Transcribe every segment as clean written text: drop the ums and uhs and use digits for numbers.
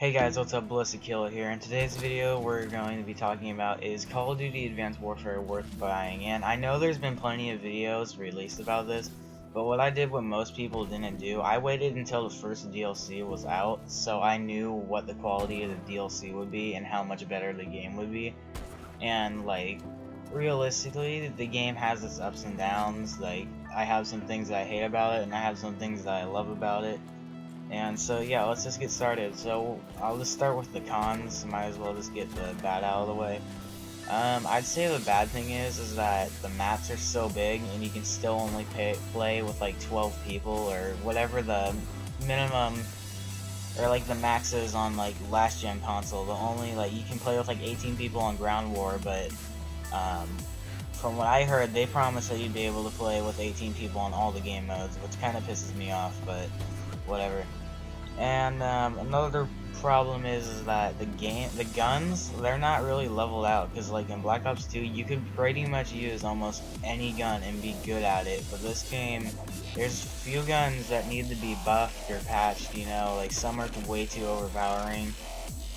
Hey guys, what's up? Ballistic Killer here. In today's video, we're going to be talking about is Call of Duty Advanced Warfare worth buying? And I know there's been plenty of videos released about this, but what I did what most people didn't do, I waited until the first DLC was out, so I knew what the quality of the DLC would be and how much better the game would be. And like, realistically, the game has its ups and downs. Like, I have some things that I hate about it, and I have some things that I love about it. And so yeah, let's just get started. So I'll just start with the cons. Might as well just get the bad out of the way. I'd say the bad thing is that the maps are so big and you can still only play with like 12 people or whatever the minimum or like the max is on like last gen console. The only like you can play with like 18 people on Ground War, but from what I heard, they promised that you'd be able to play with 18 people on all the game modes, which kind of pisses me off, but whatever. And another problem is that the guns, they're not really leveled out, because like in Black Ops 2 you could pretty much use almost any gun and be good at it, but this game there's few guns that need to be buffed or patched, you know, like some are way too overpowering.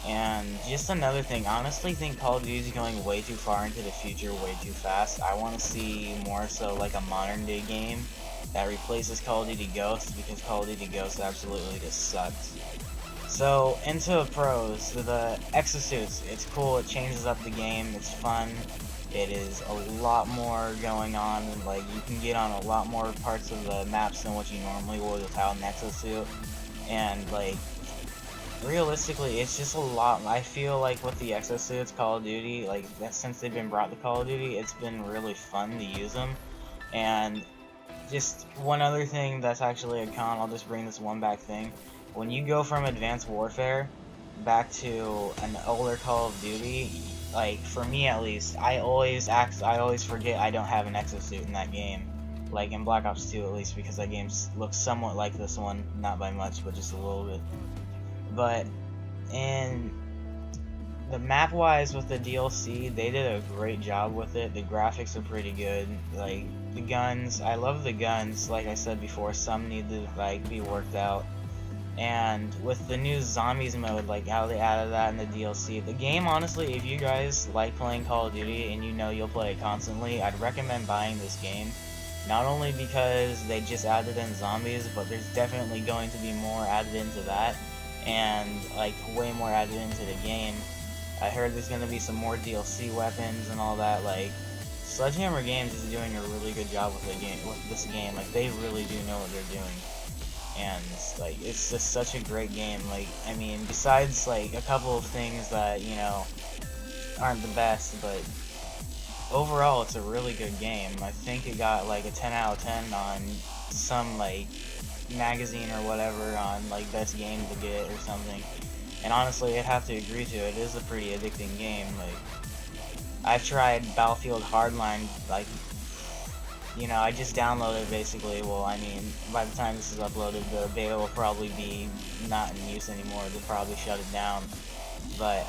And just another thing, I honestly think Call of Duty is going way too far into the future way too fast. I want to see more so like a modern day game that replaces Call of Duty Ghosts, because Call of Duty Ghosts absolutely just sucks. So, into pros, the exosuits, it's cool, it changes up the game, it's fun, it is a lot more going on, like you can get on a lot more parts of the maps than what you normally would without an exosuit, and like, realistically, it's just a lot. I feel like with the exosuits, Call of Duty, like since they've been brought to Call of Duty, it's been really fun to use them. And just one other thing that's actually a con, I'll just bring this one back thing. When you go from Advanced Warfare back to an older Call of Duty, like for me at least, I always forget I don't have an exosuit in that game. Like in Black Ops 2 at least, because that game looks somewhat like this one, not by much, but just a little bit. But in the map wise with the DLC, they did a great job with it. The graphics are pretty good. Like the guns, I love the guns. Like I said before, some need to like be worked out. And with the new zombies mode, like how they added that in the DLC, the game, honestly, if you guys like playing Call of Duty and you know you'll play it constantly, I'd recommend buying this game. Not only because they just added in zombies, but there's definitely going to be more added into that, and like way more added into the game. I heard there's gonna be some more DLC weapons and all that. Like, Sledgehammer Games is doing a really good job with this game. Like, they really do know what they're doing, and like it's just such a great game. Like, I mean, besides like a couple of things that you know aren't the best, but overall it's a really good game. I think it got like a 10 out of 10 on some like magazine or whatever on like best game to get or something. And honestly, I'd have to agree to it. It is a pretty addicting game. Like, I've tried Battlefield Hardline, like, you know, I just downloaded basically. Well, I mean, by the time this is uploaded, the beta will probably be not in use anymore. They'll probably shut it down. But,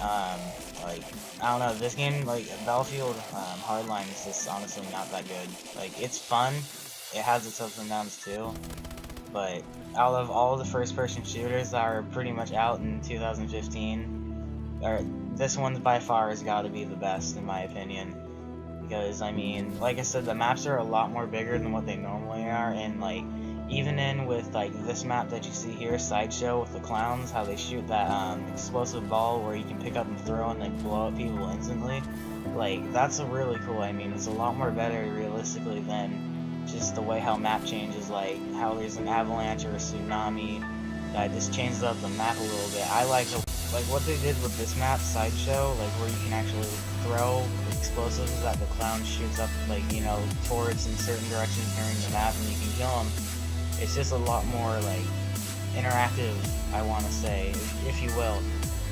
like, I don't know, this game, like, Battlefield Hardline is just honestly not that good. Like, it's fun. It has its ups and downs too. But out of all the first-person shooters that are pretty much out in 2015, this one by far has got to be the best in my opinion. Because I mean, like I said, the maps are a lot more bigger than what they normally are, and like even in with like this map that you see here, Sideshow with the clowns, how they shoot that explosive ball where you can pick up and throw and then blow up people instantly. Like, that's a really cool. I mean, it's a lot more better realistically than just the way how map changes, like how there's an avalanche or a tsunami that just changes up the map a little bit. I like what they did with this map, Sideshow, like where you can actually throw explosives that the clown shoots up, like, you know, towards in certain directions during the map, and you can kill them. It's just a lot more like interactive, I want to say, if you will,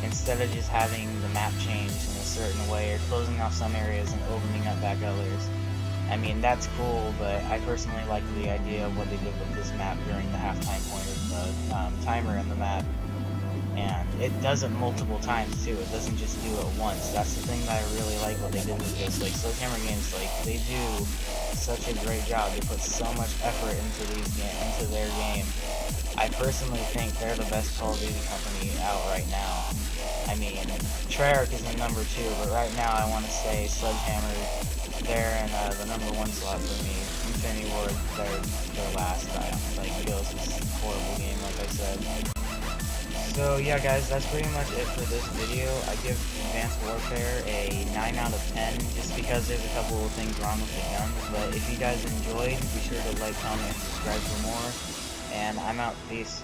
instead of just having the map change in a certain way or closing off some areas and opening up back others. I mean, that's cool, but I personally like the idea of what they did with this map during the halftime point of the timer in the map. and it does it multiple times too. It doesn't just do it once. That's the thing that I really like what they did with this. Like Sledgehammer Games, like they do such a great job. They put so much effort into their game. I personally think they're the best Call of Duty company out right now. I mean, Treyarch is in number 2, but right now I want to say Sledgehammer, they're in the number 1 slot for me. Infinity Ward, they're last. Like, Ghost is a horrible game, like I said. So yeah guys, that's pretty much it for this video. I give Advanced Warfare a 9 out of 10, just because there's a couple of things wrong with the guns, but if you guys enjoyed, be sure to like, comment, and subscribe for more, and I'm out. Peace.